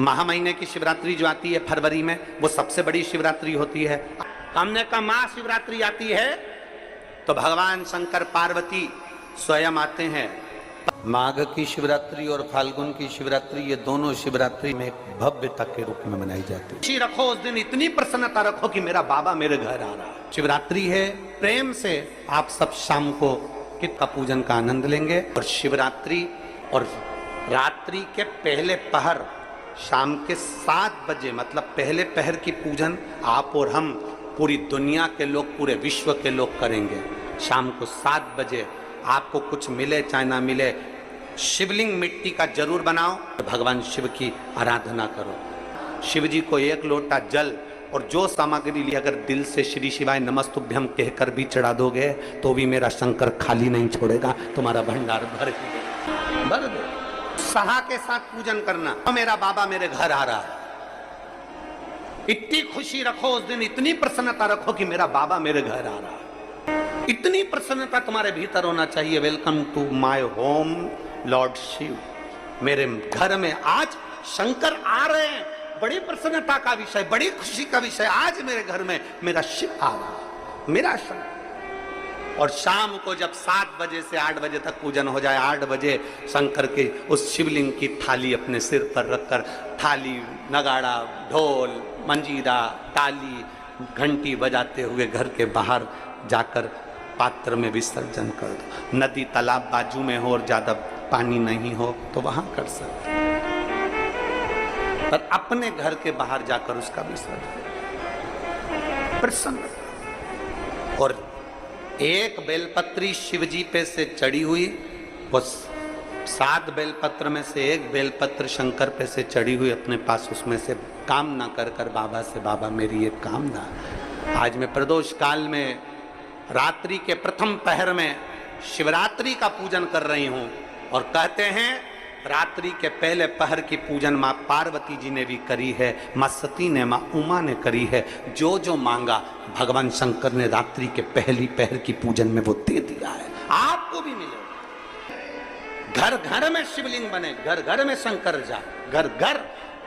महा महीने की शिवरात्रि जो आती है फरवरी में, वो सबसे बड़ी शिवरात्रि होती है। हमने कहा महाशिवरात्रि आती है तो भगवान शंकर पार्वती स्वयं आते हैं। माघ की शिवरात्रि और फाल्गुन की शिवरात्रि, ये दोनों शिवरात्रि में भव्यता के रूप में मनाई जाती है। खुशी रखो उस दिन, इतनी प्रसन्नता रखो कि मेरा बाबा मेरे घर आ रहा है। शिवरात्रि है, प्रेम से आप सब शाम को कित का पूजन का आनंद लेंगे। और शिवरात्रि और रात्रि के पहले पहर शाम के 7 बजे, मतलब पहले पहर की पूजन आप और हम, पूरी दुनिया के लोग, पूरे विश्व के लोग करेंगे। शाम को 7 बजे आपको कुछ मिले चाहे ना मिले, शिवलिंग मिट्टी का जरूर बनाओ, भगवान शिव की आराधना करो। शिव जी को 1 लोटा जल और जो सामग्री ली, अगर दिल से श्री शिवाय नमस्तुभ्यम कहकर भी चढ़ा दोगे तो भी मेरा शंकर खाली नहीं छोड़ेगा, तुम्हारा भंडार भर दे। सहा के साथ पूजन करना, तो मेरा बाबा मेरे घर आ रहा है। इतनी खुशी रखो उस दिन, इतनी प्रसन्नता रखो कि मेरा बाबा मेरे घर आ रहा है। इतनी प्रसन्नता तुम्हारे भीतर होना चाहिए। Welcome to my home lord Shiva, मेरे घर में आज शंकर आ रहे हैं। बड़ी प्रसन्नता का विषय, बड़ी खुशी का विषय, आज मेरे घर में मेरा शिव आ रहा है, मेरा शंकर। और शाम को जब 7 बजे से 8 बजे तक पूजन हो जाए, 8 बजे शंकर के उस शिवलिंग की थाली अपने सिर पर रखकर, थाली, नगाड़ा, ढोल, मंजीरा, ताली, घंटी बजाते हुए घर के बाहर जाकर पात्र में विसर्जन कर दो। नदी तालाब बाजू में हो और ज्यादा पानी नहीं हो तो वहां कर सकते, पर अपने घर के बाहर जाकर उसका विसर्जन प्रसन्न। और एक बेलपत्री शिवजी पे से चढ़ी हुई, वो 7 बेलपत्र में से एक बेलपत्र शंकर पे से चढ़ी हुई अपने पास, उसमें से कामना कर कर बाबा से, बाबा मेरी एक कामना, आज मैं प्रदोष काल में रात्रि के प्रथम पहर में शिवरात्रि का पूजन कर रही हूं। और कहते हैं रात्रि के पहले पहर की पूजन मां पार्वती जी ने भी करी है, मां सती ने, मां उमा ने करी है। जो जो मांगा भगवान शंकर ने रात्रि के पहली पहर की पूजन में वो दे दिया है, आपको भी मिलेगा। घर घर में शिवलिंग बने, घर घर में शंकर जा, घर घर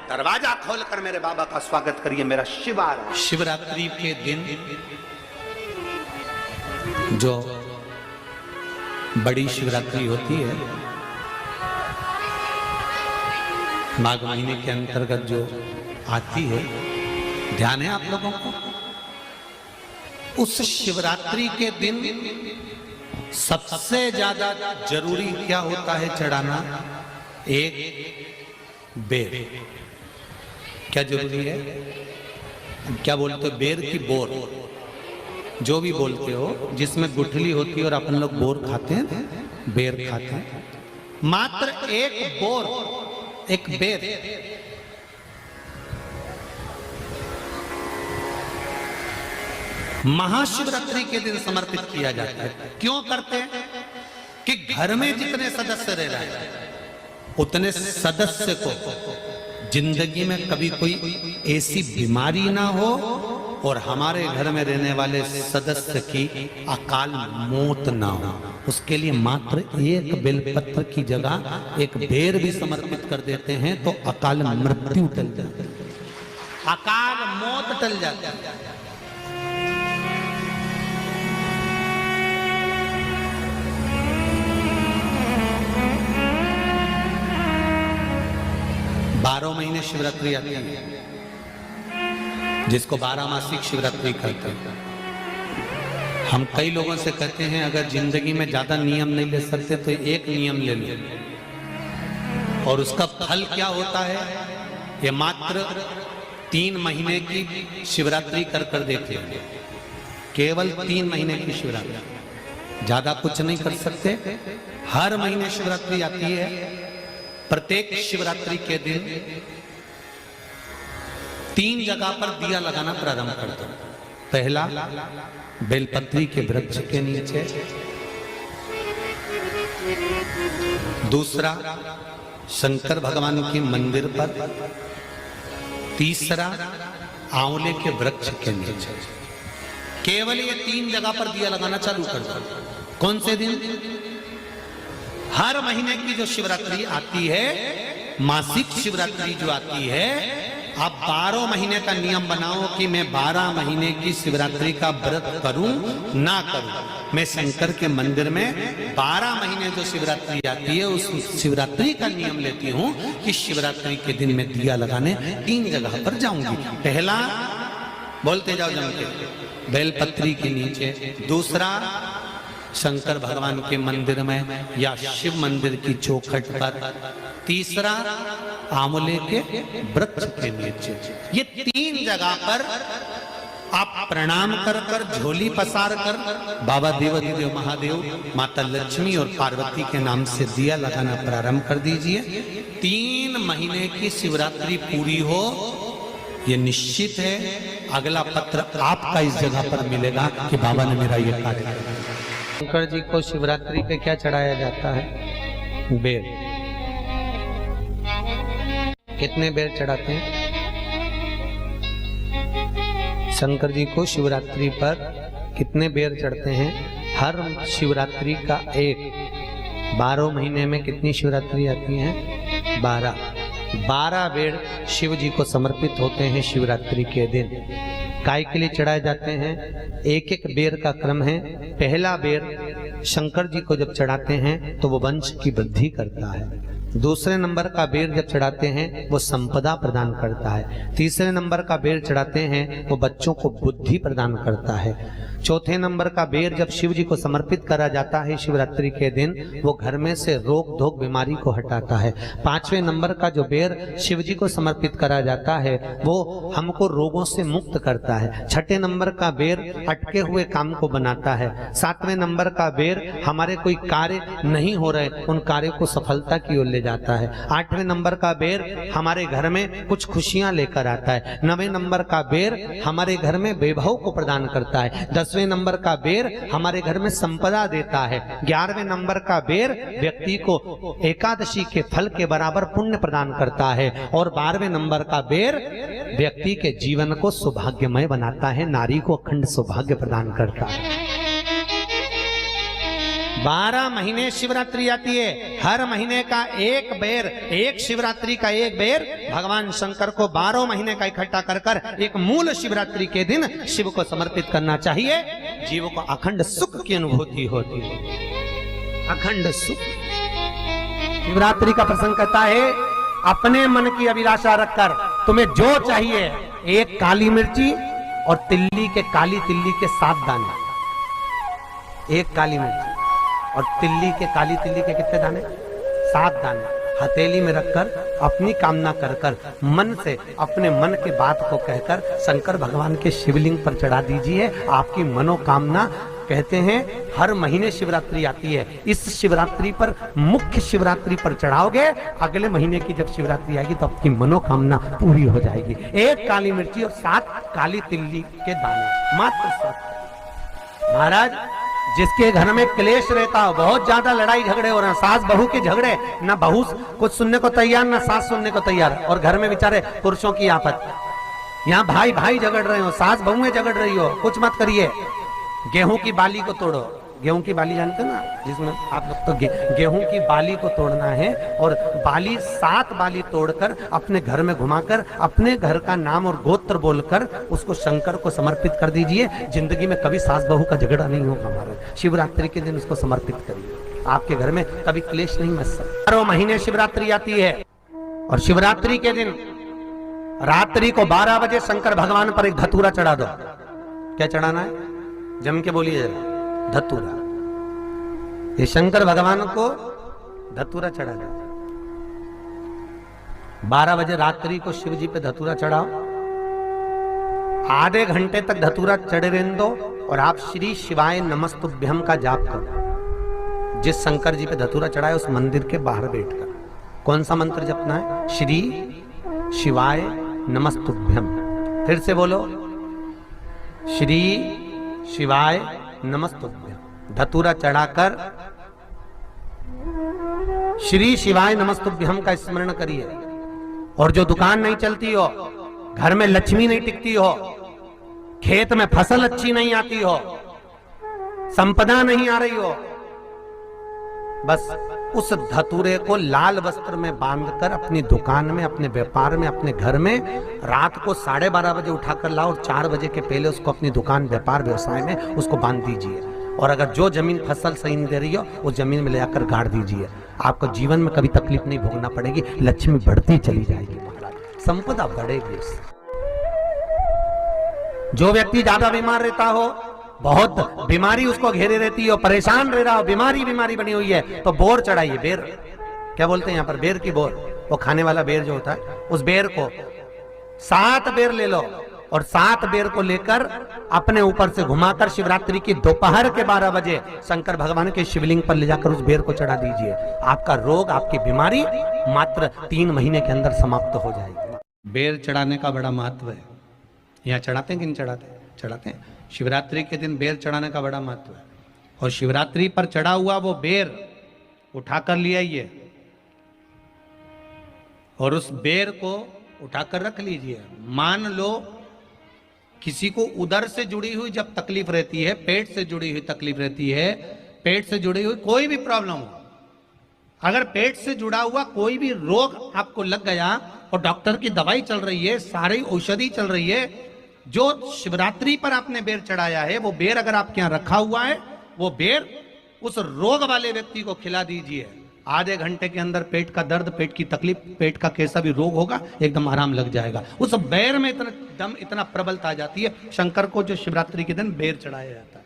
दरवाजा खोलकर मेरे बाबा का स्वागत करिए, मेरा शिव आ रहा है। शिवरात्रि के दिन जो बड़ी शिवरात्रि होती है, माघ महीने के अंतर्गत जो आती है, ध्यान है आप लोगों को? उस शिवरात्रि के दिन सबसे ज्यादा जरूरी क्या होता है चढ़ाना? एक बेर। क्या जरूरी है? क्या बोलते हो? बेर की बोर, जो भी बोलते हो, जिसमें गुठली होती है और अपन लोग बोर खाते हैं, बेर खाते हैं। मात्र एक बोर, एक बेर, महाशिवरात्रि के दिन समर्पित किया जाता है। क्यों करते हैं? कि घर में जितने सदस्य रह रहे हैं उतने सदस्य को जिंदगी में कभी कोई ऐसी बीमारी ना हो और हमारे घर में रहने वाले सदस्य की अकाल मौत ना हो। उसके लिए मात्र एक बेलपत्र की जगह एक बेर भी समर्पित कर देते हैं तो अकाल मृत्यु टल जाती है, अकाल मौत टल जाती है। 12 महीने शिवरात्रि आती है, जिसको 12 मासिक शिवरात्रि कहते हैं। हम कई लोगों से कहते हैं अगर जिंदगी में ज्यादा नियम नहीं ले सकते तो एक नियम ले लो, और उसका फल क्या होता है ये मात्र 3 महीने की शिवरात्रि कर कर देते हैं। केवल 3 महीने की शिवरात्रि, ज्यादा कुछ नहीं कर सकते। हर महीने शिवरात्रि आती है। प्रत्येक शिवरात्रि के दिन 3 जगह पर दिया लगाना प्रारंभ कर दो। पहला बेलपत्री के वृक्ष के नीचे, दूसरा शंकर भगवान के मंदिर पर, तीसरा आंवले के वृक्ष के नीचे। केवल ये 3 जगह पर दिया लगाना चालू कर दो। कौन से दिन? हर महीने की जो शिवरात्रि आती है मासिक शिवरात्रि जो आती है, आप 12 महीने का नियम बनाओ कि मैं 12 महीने की शिवरात्रि का व्रत करूं ना करूं। मैं शंकर के मंदिर में 12 महीने जो शिवरात्रि आती है उस शिवरात्रि का नियम लेती हूं कि शिवरात्रि के दिन मैं दिया लगाने 3 जगह पर जाऊंगी। पहला, बोलते जाओ जम के, बेलपत्री के नीचे। दूसरा, शंकर भगवान के मंदिर में या शिव मंदिर की चौखट पर। तीसरा, आंवले के वृक्ष के नीचे। ये 3 जगह पर आप प्रणाम कर कर, झोली पसार कर बाबा देवाधिदेव महादेव, माता लक्ष्मी और पार्वती के नाम से दिया लगाना प्रारंभ कर दीजिए। 3 महीने की शिवरात्रि पूरी हो, ये निश्चित है अगला पत्र आपका इस जगह पर मिलेगा कि बाबा ने मेरा ये कार्य किया। शंकर जी को शिवरात्रि पे क्या चढ़ाया जाता है? बेर। कितने बेर चढ़ाते हैं? शंकर जी को शिवरात्रि पर कितने बेर चढ़ते हैं? हर शिवरात्रि का एक। 12 महीने में कितनी शिवरात्रि आती हैं? 12 बेर शिव जी को समर्पित होते हैं शिवरात्रि के दिन। काय के लिए चढ़ाए जाते हैं? एक एक बेर का क्रम है। पहला बेर शंकर जी को जब चढ़ाते हैं तो वो वंश की वृद्धि करता है। दूसरे नंबर का बेर जब चढ़ाते हैं वो संपदा प्रदान करता है। तीसरे नंबर का बेर चढ़ाते हैं वो बच्चों को बुद्धि प्रदान करता है। चौथे नंबर का बेर जब शिव जी को समर्पित करा जाता है शिवरात्रि के दिन, वो घर में से रोग धोक बीमारी को हटाता है। 5वें नंबर का जो बेर शिव जी को समर्पित करा जाता है वो हमको रोगों से मुक्त करता है। 6ठे नंबर का बेर अटके हुए काम को बनाता है। 7वें नंबर का बेर हमारे कोई कार्य नहीं हो रहे उन कार्यों को सफलता की ओर ले जाता है। 8वें नंबर का बेर हमारे घर में कुछ खुशियां लेकर आता है। 9वें नंबर का बेर हमारे घर में वैभव को प्रदान करता है। 10वें नंबर का बेर हमारे घर में संपदा देता है। 11वें नंबर का बेर व्यक्ति को एकादशी के फल के बराबर पुण्य प्रदान करता है। और 12वें नंबर का बेर व्यक्ति के जीवन को सौभाग्यमय बनाता है, नारी को अखंड सौभाग्य प्रदान करता है। 12 महीने शिवरात्रि आती है। हर महीने का एक बेर, एक शिवरात्रि का एक बेर भगवान शंकर को 12 महीने का इकट्ठा कर कर एक मूल शिवरात्रि के दिन शिव को समर्पित करना चाहिए। जीव को अखंड सुख की अनुभूति होती है, अखंड सुख। शिवरात्रि का प्रसंग कहता है अपने मन की अभिलाषा रखकर तुम्हें जो चाहिए, एक काली मिर्ची और तिल्ली के, काली तिल्ली के 7 दाने। एक काली मिर्ची और तिल्ली के, काली तिल्ली के कितने दाने? 7 दाने हथेली में रखकर अपनी कामना कर कर मन से अपने मन के बात को कहकर शंकर भगवान के शिवलिंग पर चढ़ा दीजिए। आपकी मनोकामना, कहते हैं हर महीने शिवरात्रि आती है, इस शिवरात्रि पर, मुख्य शिवरात्रि पर चढ़ाओगे, अगले महीने की जब शिवरात्रि आएगी तो आपकी मनोकामना पूरी हो जाएगी। एक काली मिर्ची और 7 काली तिल्ली के दाने, मात्र 7। महाराज, जिसके घर में क्लेश रहता हो, बहुत ज्यादा लड़ाई झगड़े हो रहे हैं, सास बहू के झगड़े, ना बहू कुछ सुनने को तैयार ना सास सुनने को तैयार, और घर में बेचारे पुरुषों की आफत, यहाँ भाई भाई झगड़ रहे हो, सास बहू में झगड़ रही हो, कुछ मत करिए। गेहूं की बाली को तोड़ो। गेहूं की बाली जानते ना, जिसमें आप लोग तो गेहूं की बाली को तोड़ना है और बाली 7 बाली तोड़कर अपने घर में घुमाकर अपने घर का नाम और गोत्र बोलकर उसको शंकर को समर्पित कर दीजिए। जिंदगी में कभी सास बहू का झगड़ा नहीं होगा हमारा। शिवरात्रि के दिन उसको समर्पित करिए, आपके घर में कभी क्लेश नहीं मच सकता। 12 महीने शिवरात्रि आती है और शिवरात्रि के दिन रात्रि को 12 बजे शंकर भगवान पर एक धतूरा चढ़ा दो। क्या चढ़ाना है? जम के बोलिए जरा। धतूरा। ये शंकर भगवान को धतूरा चढ़ा जाता। 12 बजे रात्रि को शिव जी पे धतूरा चढ़ाओ। आधे घंटे तक धतूरा चढ़े रहने दो और आप श्री शिवाय नमस्तुभ्यम का जाप करो। जिस शंकर जी पे धतूरा चढ़ाए उस मंदिर के बाहर बैठकर कौन सा मंत्र जपना है? श्री शिवाय नमस्तुभ्यम। फिर से बोलो, श्री शिवाय नमस्तुभ्यम। धतूरा चढ़ाकर श्री शिवाय नमस्तुभ्यम का स्मरण करिए। और जो दुकान नहीं चलती हो, घर में लक्ष्मी नहीं टिकती हो, खेत में फसल अच्छी नहीं आती हो, संपदा नहीं आ रही हो, बस उस धतूरे को लाल वस्त्र में बांधकर अपनी दुकान में, अपने व्यापार में, अपने घर में रात को 12:30 बजे उठाकर लाओ और 4 बजे के पहले उसको अपनी दुकान, व्यापार, व्यवसाय में उसको बांध दीजिए। और अगर जो जमीन फसल सही नहीं दे रही हो उस जमीन में ले जाकर गाड़ दीजिए। आपको जीवन में कभी तकलीफ नहीं भोगना पड़ेगी, लक्ष्मी बढ़ती चली जाएगी महाराज, संपदा बढ़ेगी उससे। जो व्यक्ति ज्यादा बीमार रहता हो, बहुत बीमारी उसको घेरे रहती है, परेशान रह रहा हो, बीमारी बनी हुई है, तो बोर चढ़ाइए। बेर क्या बोलते हैं यहाँ पर, बेर की बोर, वो खाने वाला बेर जो होता है, उस बेर को 7 बेर ले लो और 7 बेर को लेकर अपने ऊपर से घुमाकर शिवरात्रि की दोपहर के 12 बजे शंकर भगवान के शिवलिंग पर ले जाकर उस बेर को चढ़ा दीजिए। आपका रोग, आपकी बीमारी मात्र 3 महीने के अंदर समाप्त हो जाएगी। बेर चढ़ाने का बड़ा महत्व है। यहाँ चढ़ाते हैं कि नहीं चढ़ाते? चढ़ाते हैं। शिवरात्रि के दिन बेर चढ़ाने का बड़ा महत्व है। और शिवरात्रि पर चढ़ा हुआ वो बेर उठाकर ले आइए और उस बेर को उठाकर रख लीजिए। मान लो किसी को उदर से जुड़ी हुई जब तकलीफ रहती है, पेट से जुड़ी हुई तकलीफ रहती है, पेट से जुड़ी हुई कोई भी प्रॉब्लम हो, अगर पेट से जुड़ा हुआ कोई भी रोग आपको लग गया और डॉक्टर की दवाई चल रही है, सारी औषधि चल रही है, जो शिवरात्रि पर आपने बेर चढ़ाया है वो बेर अगर आपके यहां रखा हुआ है, वो बेर उस रोग वाले व्यक्ति को खिला दीजिए। आधे घंटे के अंदर पेट का दर्द, पेट की तकलीफ, पेट का कैसा भी रोग होगा एकदम आराम लग जाएगा। उस बेर में इतना दम, इतना प्रबलता आ जाती है। शंकर को जो शिवरात्रि के दिन बेर चढ़ाया जाता है।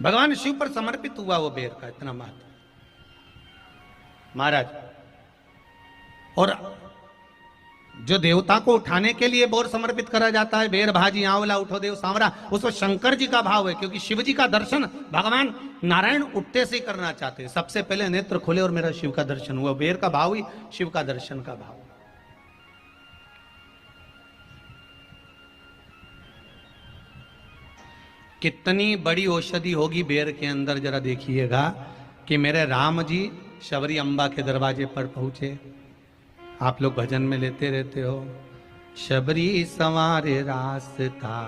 भगवान शिव पर समर्पित हुआ वो बेर का इतना महत्व महाराज। और जो देवता को उठाने के लिए बोर समर्पित करा जाता है, बेर भाजी आंवला उठो देव सांवरा, उसको शंकर जी का भाव है, क्योंकि शिव जी का दर्शन भगवान नारायण उठते से ही करना चाहते हैं। सबसे पहले नेत्र खोले और मेरा शिव का दर्शन हुआ। बेर का भाव ही शिव का दर्शन का भाव। कितनी बड़ी औषधि होगी बेर के अंदर, जरा देखिएगा कि मेरे राम जी शबरी अम्बा के दरवाजे पर पहुंचे। आप लोग भजन में लेते रहते हो, शबरी संवारे रास्ता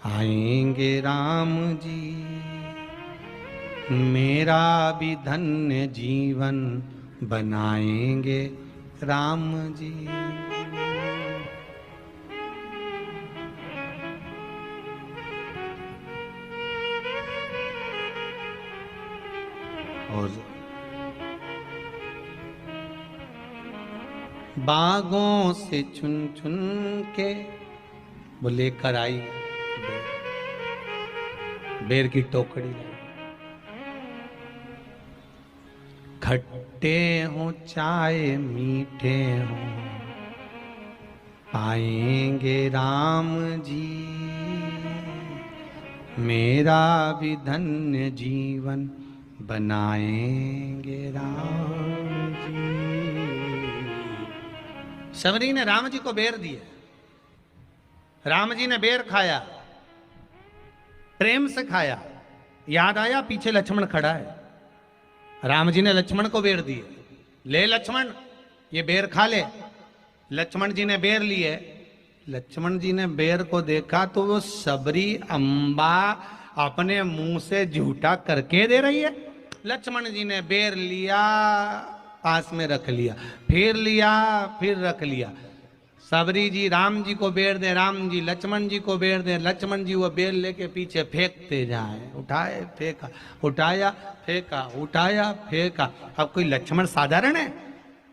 आएंगे राम जी, मेरा भी धन्य जीवन बनाएंगे राम जी। और बागों से चुन चुन के वो लेकर आई बेर की टोकरी लाई। खट्टे हो चाहे मीठे हो पाएंगे राम जी, मेरा भी धन्य जीवन बनाएंगे राम जी। शबरी ने राम जी को बेर दिए, राम जी ने बेर खाया, प्रेम से खाया। याद आया पीछे लक्ष्मण खड़ा है, राम जी ने लक्ष्मण को बेर दिए, ले लक्ष्मण ये बेर खा ले। लक्ष्मण जी ने बेर लिए, लक्ष्मण जी ने बेर को देखा तो वो शबरी अम्बा अपने मुंह से झूठा करके दे रही है। लक्ष्मण जी ने बेर लिया, पास में रख लिया, फिर लिया, फिर रख लिया। शबरी जी राम जी को बेर दे, राम जी लक्ष्मण जी को बेर दे, लक्ष्मण जी वो बेर लेके पीछे फेंकते जाए। उठाए फेंका, उठाया फेंका, उठाया फेंका। अब कोई लक्ष्मण साधारण है?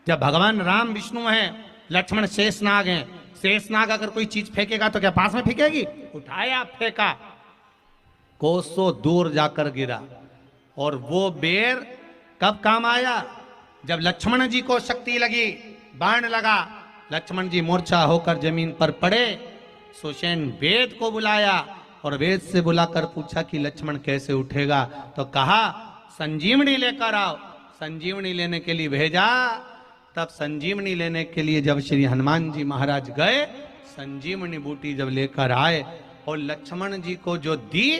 जब भगवान राम विष्णु हैं, लक्ष्मण शेषनाग हैं, शेषनाग अगर कोई चीज फेंकेगा तो क्या पास में फेंकेगी? उठाया फेंका, कोसों दूर जाकर गिरा। और वो बेर कब काम आया? जब लक्ष्मण जी को शक्ति लगी, बाण लगा, लक्ष्मण जी मूर्छा होकर जमीन पर पड़े। सुषेण वेद को बुलाया और वेद से बुलाकर पूछा कि लक्ष्मण कैसे उठेगा? तो कहा संजीवनी लेकर आओ। संजीवनी लेने के लिए भेजा। तब संजीवनी लेने के लिए जब श्री हनुमान जी महाराज गए, संजीवनी बूटी जब लेकर आए और लक्ष्मण जी को जो दी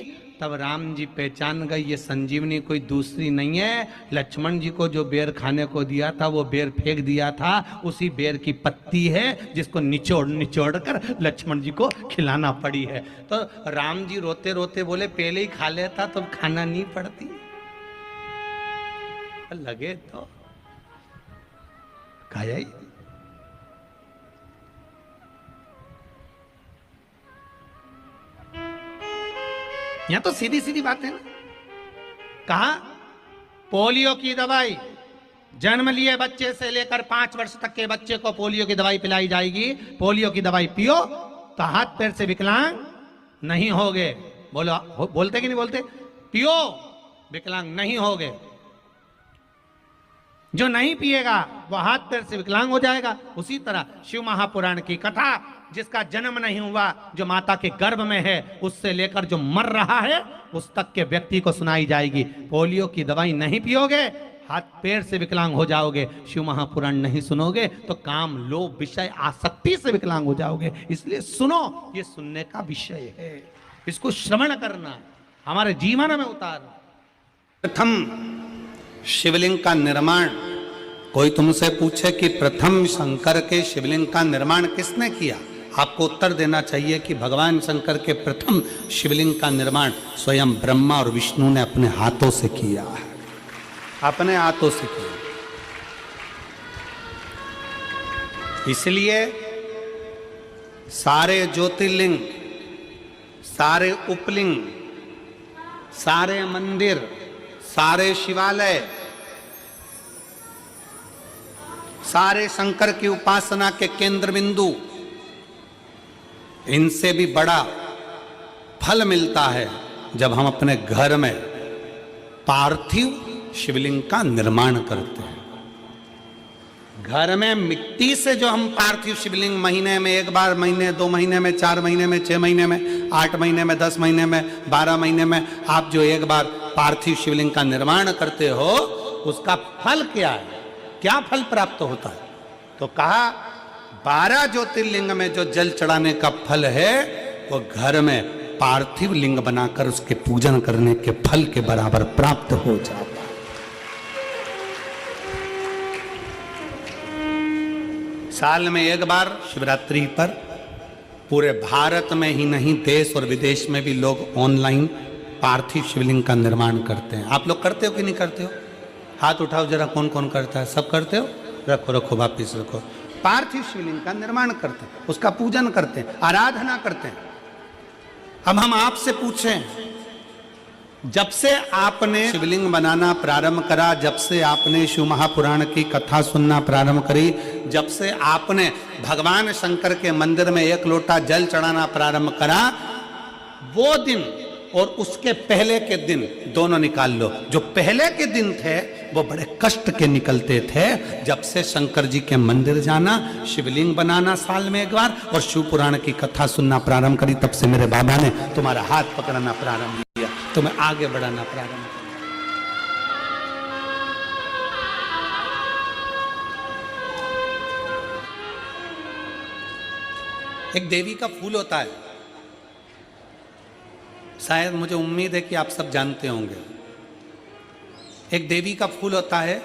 तब राम जी पहचान गए ये संजीवनी कोई दूसरी नहीं है। लक्ष्मण जी को जो बेर खाने को दिया था वो बेर फेंक दिया था, उसी बेर की पत्ती है जिसको निचोड़ निचोड़ कर लक्ष्मण जी को खिलाना पड़ी है। तो राम जी रोते रोते बोले पहले ही खा लेता तो खाना नहीं पड़ती। लगे तो खाया ही। यहां तो सीधी सीधी बात है ना। कहा पोलियो की दवाई जन्म लिए बच्चे से लेकर 5 वर्ष तक के बच्चे को पोलियो की दवाई पिलाई जाएगी। पोलियो की दवाई पियो तो हाथ पैर से विकलांग नहीं होगे। बोलो बोलते कि नहीं बोलते? पियो विकलांग नहीं होगे। जो नहीं पिएगा वो हाथ पैर से विकलांग हो जाएगा। उसी तरह शिव महापुराण की कथा, जिसका जन्म नहीं हुआ, जो माता के गर्भ में है, उससे लेकर जो मर रहा है उस तक के व्यक्ति को सुनाई जाएगी। पोलियो की दवाई नहीं पियोगे हाथ पैर से विकलांग हो जाओगे। शिव महापुराण नहीं सुनोगे तो काम, लोभ, विषय, आसक्ति से विकलांग हो जाओगे। इसलिए सुनो, ये सुनने का विषय है, इसको श्रवण करना, हमारे जीवन में उतारना। प्रथम शिवलिंग का निर्माण, कोई तुमसे पूछे कि प्रथम शंकर के शिवलिंग का निर्माण किसने किया, आपको उत्तर देना चाहिए कि भगवान शंकर के प्रथम शिवलिंग का निर्माण स्वयं ब्रह्मा और विष्णु ने अपने हाथों से किया है, अपने हाथों से किया। इसलिए सारे ज्योतिर्लिंग, सारे उपलिंग, सारे मंदिर, सारे शिवालय, सारे शंकर की उपासना के केंद्र बिंदु, इनसे भी बड़ा फल मिलता है जब हम अपने घर में पार्थिव शिवलिंग का निर्माण करते हैं। घर में मिट्टी से जो हम पार्थिव शिवलिंग महीने में एक बार, महीने 2 महीने में, 4 महीने में, 6 महीने में, 8 महीने में, 10 महीने में, 12 महीने में आप जो एक बार पार्थिव शिवलिंग का निर्माण करते हो, उसका फल क्या है, क्या फल प्राप्त होता है? तो कहा 12 ज्योतिर्लिंग में जो जल चढ़ाने का फल है वो घर में पार्थिव लिंग बनाकर उसके पूजन करने के फल के बराबर प्राप्त हो जाता है। साल में एक बार शिवरात्रि पर पूरे भारत में ही नहीं, देश और विदेश में भी लोग ऑनलाइन पार्थिव शिवलिंग का निर्माण करते हैं। आप लोग करते हो कि नहीं करते हो? हाथ उठाओ जरा, कौन कौन करता है? सब करते हो? रखो रखो, वापिस रखो। पार्थिव शिवलिंग का निर्माण करते हैं, उसका पूजन करते हैं, आराधना करते हैं। अब हम आपसे पूछें, जब से आपने शिवलिंग बनाना प्रारंभ करा, जब से आपने शिव महापुराण की कथा सुनना प्रारंभ करी, जब से आपने भगवान शंकर के मंदिर में 1 लोटा जल चढ़ाना प्रारंभ करा, वो दिन और उसके पहले के दिन दोनों निकाल लो। जो पहले के दिन थे वो बड़े कष्ट के निकलते थे। जब से शंकर जी के मंदिर जाना, शिवलिंग बनाना साल में एक बार और शिव पुराण की कथा सुनना प्रारंभ करी, तब से मेरे बाबा ने तुम्हारा हाथ पकड़ना प्रारंभ किया, तुम्हें आगे बढ़ाना प्रारंभ किया। एक देवी का फूल होता है, शायद मुझे उम्मीद है कि आप सब जानते होंगे। एक देवी का फूल होता है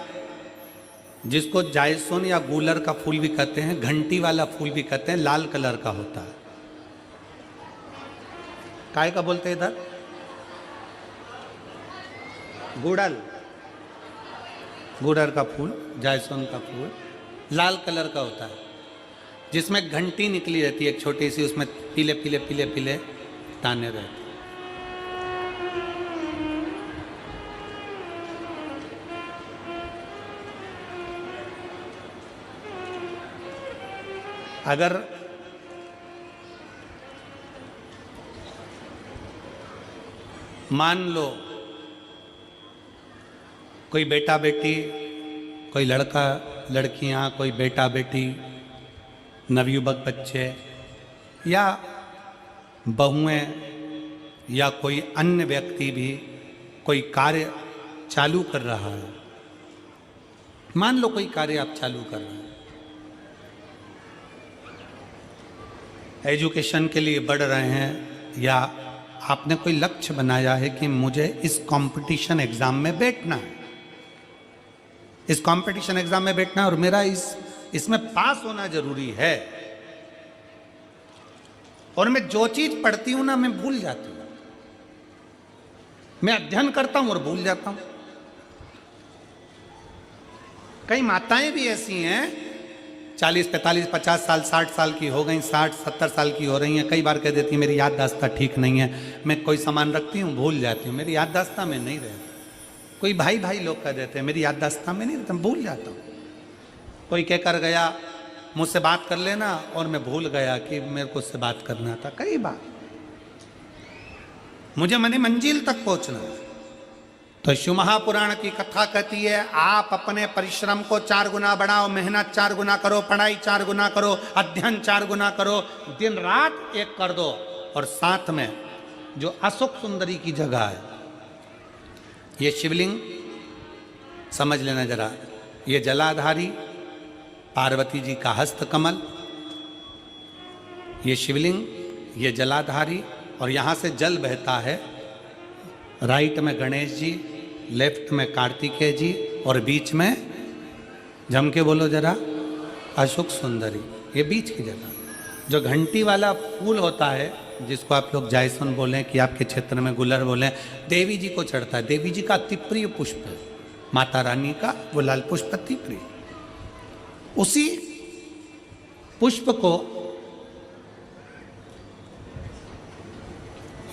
जिसको जायसोन या गूलर का फूल भी कहते हैं, घंटी वाला फूल भी कहते हैं, लाल कलर का होता है। काय का बोलते हैं इधर? गुड़ल, गुड़र का फूल, जायसोन का फूल लाल कलर का होता है, जिसमें घंटी निकली रहती है एक छोटी सी, उसमें पीले पीले पीले पीले ताने रहते हैं। अगर मान लो कोई बेटा बेटी, कोई लड़का लड़कियां, कोई बेटा बेटी, नवयुवक बच्चे या बहुएं या कोई अन्य व्यक्ति भी कोई कार्य चालू कर रहा है। मान लो कोई कार्य आप चालू कर रहे हैं, एजुकेशन के लिए बढ़ रहे हैं या आपने कोई लक्ष्य बनाया है कि मुझे इस कंपटीशन एग्जाम में बैठना है, इस कंपटीशन एग्जाम में बैठना है और मेरा इसमें पास होना जरूरी है, और मैं जो चीज पढ़ती हूं ना मैं भूल जाती हूं, मैं अध्ययन करता हूं और भूल जाता हूं। कई माताएं भी ऐसी हैं 40, 45, 50 साल, 60 साल की हो गई, 60, 70 साल की हो रही हैं, कई बार कह देती हैं मेरी याददाश्त ठीक नहीं है, मैं कोई सामान रखती हूँ भूल जाती हूँ, मेरी याददाश्त में नहीं रहती। कोई भाई भाई लोग कह देते हैं मेरी याददाश्त में नहीं रहता, भूल जाता हूँ। कोई कहकर गया मुझसे बात कर लेना और मैं भूल गया कि मेरे को उससे बात करना था। कई बार मुझे मनी मंजिल तक पहुंचना है। तो शिव महापुराण की कथा कहती है आप अपने परिश्रम को 4 गुना बढ़ाओ, मेहनत 4 गुना करो, पढ़ाई 4 गुना करो, अध्ययन 4 गुना करो, दिन रात एक कर दो। और साथ में जो अशोक सुंदरी की जगह है, ये शिवलिंग समझ लेना जरा, ये जलाधारी पार्वती जी का हस्त कमल, ये शिवलिंग, ये जलाधारी, और यहाँ से जल बहता है। राइट में गणेश जी, लेफ्ट में कार्तिकेय जी, और बीच में जम के बोलो जरा अशोक सुंदरी। ये बीच की जगह जो घंटी वाला फूल होता है, जिसको आप लोग जायसन बोलें कि आपके क्षेत्र में गुलर बोलें, देवी जी को चढ़ता है। देवी जी का अति प्रिय पुष्प है, माता रानी का वो लाल पुष्प अति प्रिय। उसी पुष्प को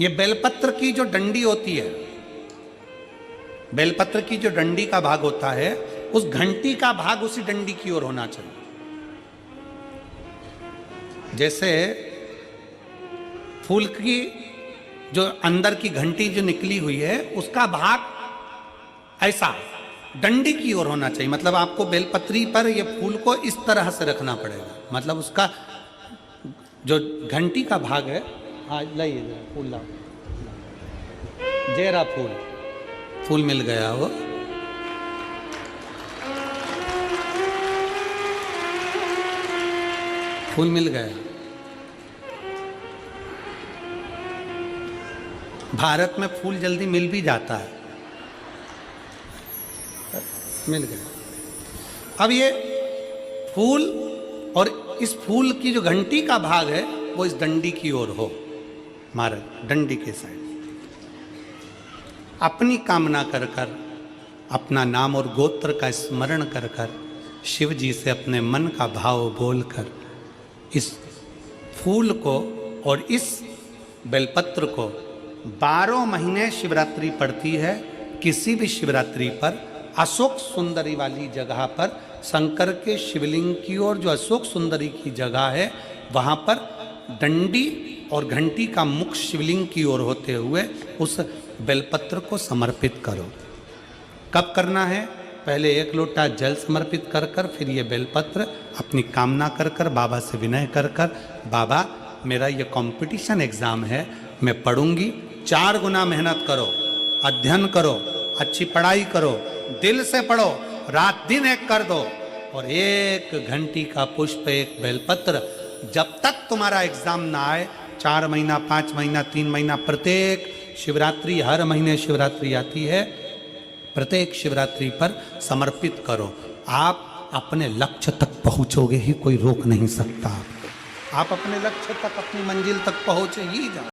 ये बेलपत्र की जो डंडी होती है, बेलपत्र की जो डंडी का भाग होता है, उस घंटी का भाग उसी डंडी की ओर होना चाहिए। जैसे फूल की जो अंदर की घंटी जो निकली हुई है, उसका भाग ऐसा डंडी की ओर होना चाहिए। मतलब आपको बेलपत्री पर ये फूल को इस तरह से रखना पड़ेगा, मतलब उसका जो घंटी का भाग है, हाँ लाइए जरा फूल लाओ, जेरा फूल मिल गया वो। फूल मिल गया। भारत में फूल जल्दी मिल भी जाता है, मिल गया। अब ये फूल और इस फूल की जो घंटी का भाग है वो इस डंडी की ओर हो, हमारे डंडी के साइड। अपनी कामना कर कर, अपना नाम और गोत्र का स्मरण कर कर, शिव जी से अपने मन का भाव बोलकर इस फूल को और इस बेलपत्र को 12 महीने शिवरात्रि पड़ती है। किसी भी शिवरात्रि पर अशोक सुंदरी वाली जगह पर, शंकर के शिवलिंग की ओर जो अशोक सुंदरी की जगह है, वहाँ पर डंडी और घंटी का मुख शिवलिंग की ओर होते हुए उस बेलपत्र को समर्पित करो। कब करना है? पहले 1 लोटा जल समर्पित कर कर, फिर ये बेलपत्र अपनी कामना कर कर, बाबा से विनय कर कर, बाबा मेरा ये कंपटीशन एग्ज़ाम है, मैं पढ़ूंगी, 4 गुना मेहनत करो, अध्ययन करो, अच्छी पढ़ाई करो, दिल से पढ़ो, रात दिन एक कर दो, और 1 घंटी का पुष्प, 1 बेलपत्र, जब तक तुम्हारा एग्जाम ना आए, 4 महीना, 5 महीना, 3 महीना, प्रत्येक शिवरात्रि, हर महीने शिवरात्रि आती है, प्रत्येक शिवरात्रि पर समर्पित करो। आप अपने लक्ष्य तक पहुंचोगे ही, कोई रोक नहीं सकता। आप अपने लक्ष्य तक, अपनी मंजिल तक पहुंचे ही जाओ।